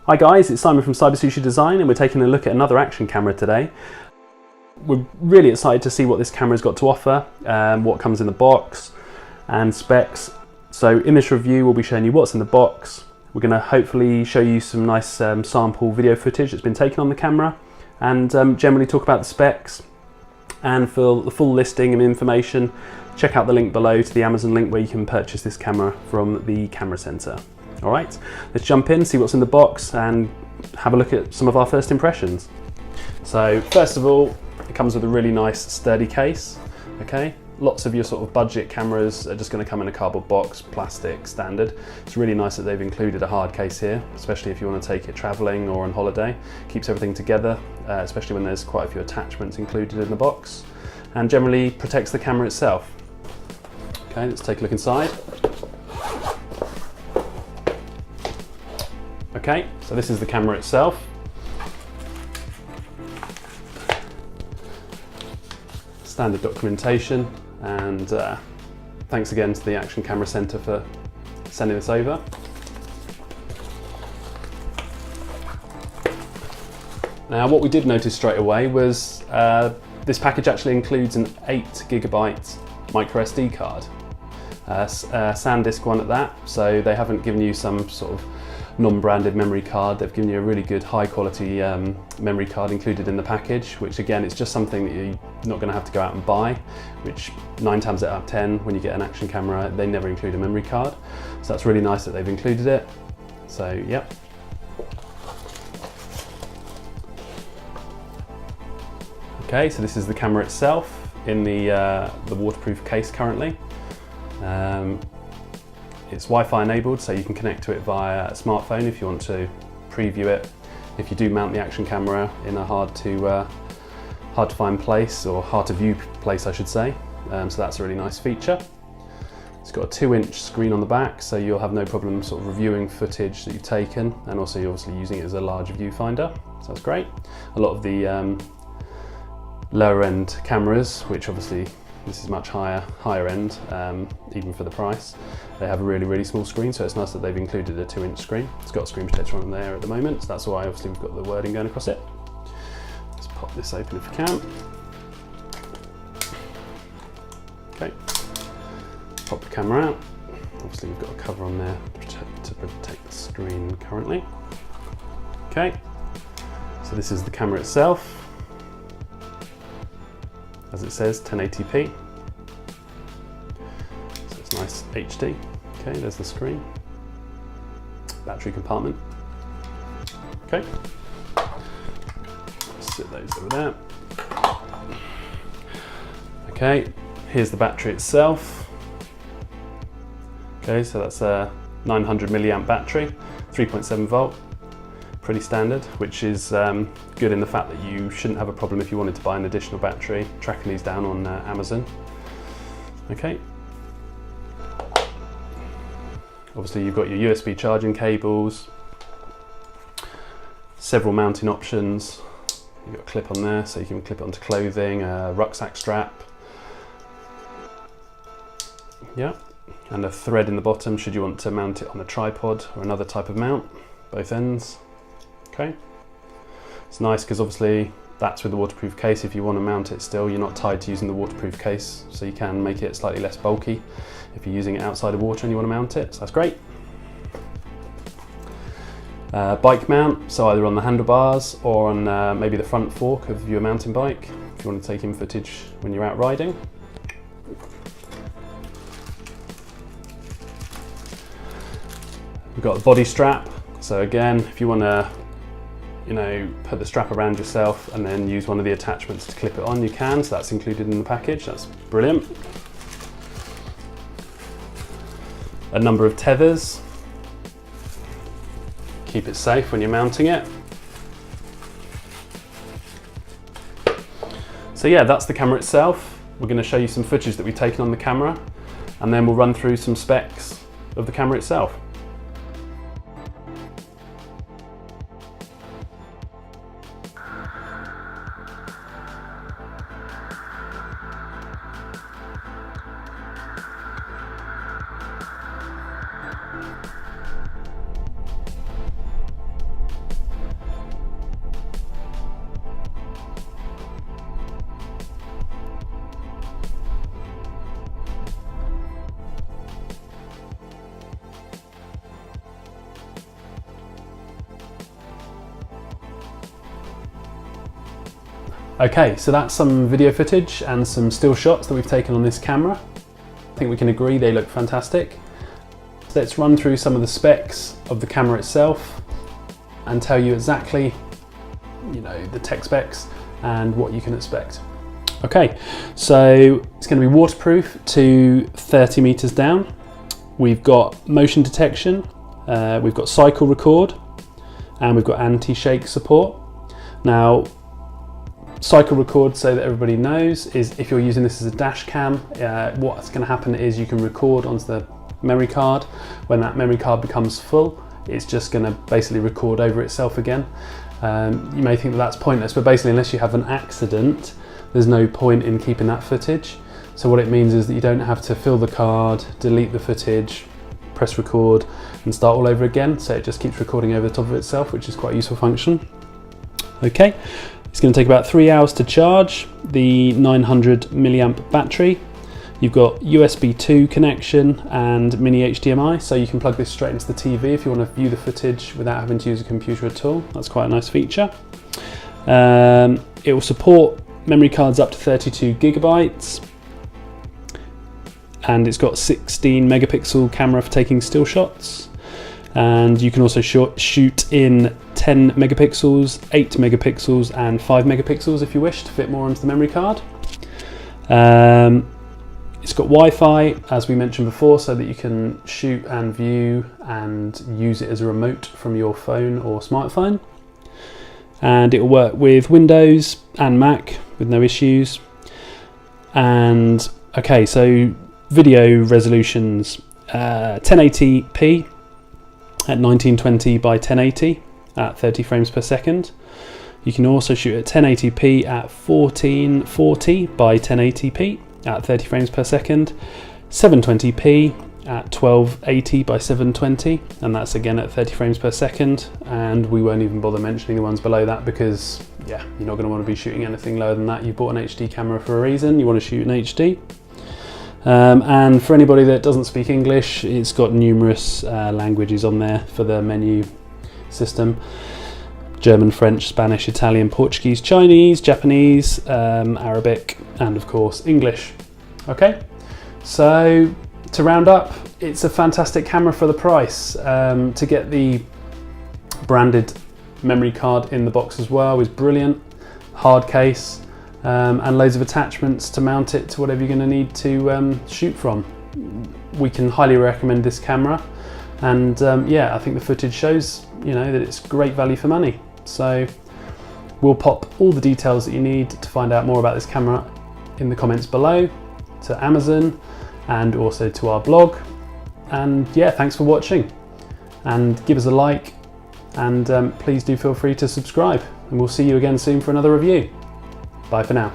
Hi guys, it's Simon from Cyber Design and we're taking a look at another action camera today. We're really excited to see what this camera's got to offer, what comes in the box and specs. So in this review we'll be showing you what's in the box. We're going to hopefully show you some nice sample video footage that's been taken on the camera and generally talk about the specs. And for the full listing and information, check out the link below to the Amazon link where you can purchase this camera from the camera center. All right, let's jump in, see what's in the box and have a look at some of our first impressions. So first of all, it comes with a really nice sturdy case, okay? Lots of your sort of budget cameras are just going to come in a cardboard box, plastic, standard. It's really nice that they've included a hard case here, especially if you want to take it traveling or on holiday. Keeps everything together, especially when there's quite a few attachments included in the box, and generally protects the camera itself. Okay, let's take a look inside. Okay, so this is the camera itself. Standard documentation, and thanks again to the Action Camera Center for sending this over. Now what we did notice straight away was this package actually includes an 8GB micro SD card. SanDisk one at that, so they haven't given you some sort of non-branded memory card. They've given you a really good high quality memory card included in the package, which again is just something that you're not going to have to go out and buy, which 9 times out of 10 when you get an action camera they never include a memory card, so that's really nice that they've included it. So yep. Okay, so this is the camera itself in the waterproof case currently. It's Wi-Fi enabled, so you can connect to it via a smartphone if you want to preview it. If you do mount the action camera in a hard to find place, or hard to view place I should say, so that's a really nice feature. It's got a 2-inch screen on the back, so you'll have no problem sort of reviewing footage that you've taken, and also you're obviously using it as a large viewfinder, so that's great. A lot of the lower end cameras, which obviously this is much higher end, even for the price, they have a really small screen, so it's nice that they've included a 2-inch screen. It's got a screen protector on there at the moment, so that's why obviously we've got the wording going across it. Let's pop this open if we can. Okay, pop the camera out. Obviously we've got a cover on there to protect the screen currently. Okay, so this is the camera itself. As it says, 1080p, so it's nice HD. Okay, there's the screen, battery compartment. Okay, sit those over there. Okay, here's the battery itself. Okay, so that's a 900 milliamp battery, 3.7 volt. Pretty standard, which is good in the fact that you shouldn't have a problem if you wanted to buy an additional battery, tracking these down on Amazon. Okay. Obviously you've got your USB charging cables, several mounting options. You've got a clip on there so you can clip it onto clothing, a rucksack strap. Yeah, and a thread in the bottom should you want to mount it on a tripod or another type of mount, both ends. Okay, it's nice because obviously that's with the waterproof case. If you want to mount it still, you're not tied to using the waterproof case, so you can make it slightly less bulky if you're using it outside of water and you want to mount it, so that's great. Bike mount, so either on the handlebars or on maybe the front fork of your mountain bike if you want to take in footage when you're out riding. We've got the body strap, so again if you want to put the strap around yourself and then use one of the attachments to clip it on, you can, so that's included in the package. That's brilliant. A number of tethers, keep it safe when you're mounting it. So yeah, that's the camera itself. We're going to show you some footage that we've taken on the camera, and then we'll run through some specs of the camera itself. Okay, so that's some video footage and some still shots that we've taken on this camera. I think we can agree they look fantastic. So let's run through some of the specs of the camera itself and tell you exactly, the tech specs and what you can expect. Okay, so it's going to be waterproof to 30 meters down. We've got motion detection, we've got cycle record, and we've got anti-shake support. Now, cycle record, so that everybody knows, is if you're using this as a dash cam, what's going to happen is you can record onto the memory card. When that memory card becomes full, it's just going to basically record over itself again. You may think that that's pointless, but basically unless you have an accident, there's no point in keeping that footage. So what it means is that you don't have to fill the card, delete the footage, press record and start all over again. So it just keeps recording over the top of itself, which is quite a useful function. Okay. It's going to take about 3 hours to charge the 900 milliamp battery. You've got USB 2 connection and mini HDMI, so you can plug this straight into the TV if you want to view the footage without having to use a computer at all. That's quite a nice feature. It will support memory cards up to 32 gigabytes, and it's got 16 megapixel camera for taking still shots. And you can also shoot in 10 megapixels, 8 megapixels and 5 megapixels if you wish to fit more onto the memory card. It's got Wi-Fi, as we mentioned before, so that you can shoot and view and use it as a remote from your phone or smartphone. And it will work with Windows and Mac with no issues. And okay, so video resolutions, 1080p at 1920 by 1080 at 30 frames per second. You can also shoot at 1080p at 1440 by 1080p at 30 frames per second, 720p at 1280 by 720, and that's again at 30 frames per second. And we won't even bother mentioning the ones below that because, yeah, you're not going to want to be shooting anything lower than that. You bought an HD camera for a reason. You want to shoot in HD. And for anybody that doesn't speak English, it's got numerous languages on there for the menu system. German, French, Spanish, Italian, Portuguese, Chinese, Japanese, Arabic, and of course English. Okay, so to round up, it's a fantastic camera for the price. To get the branded memory card in the box as well is brilliant. Hard case. And loads of attachments to mount it to whatever you're going to need to shoot from. We can highly recommend this camera, and yeah, I think the footage shows that it's great value for money. So we'll pop all the details that you need to find out more about this camera in the comments below, to Amazon and also to our blog. And yeah, thanks for watching, and give us a like, and please do feel free to subscribe, and we'll see you again soon for another review. Bye for now.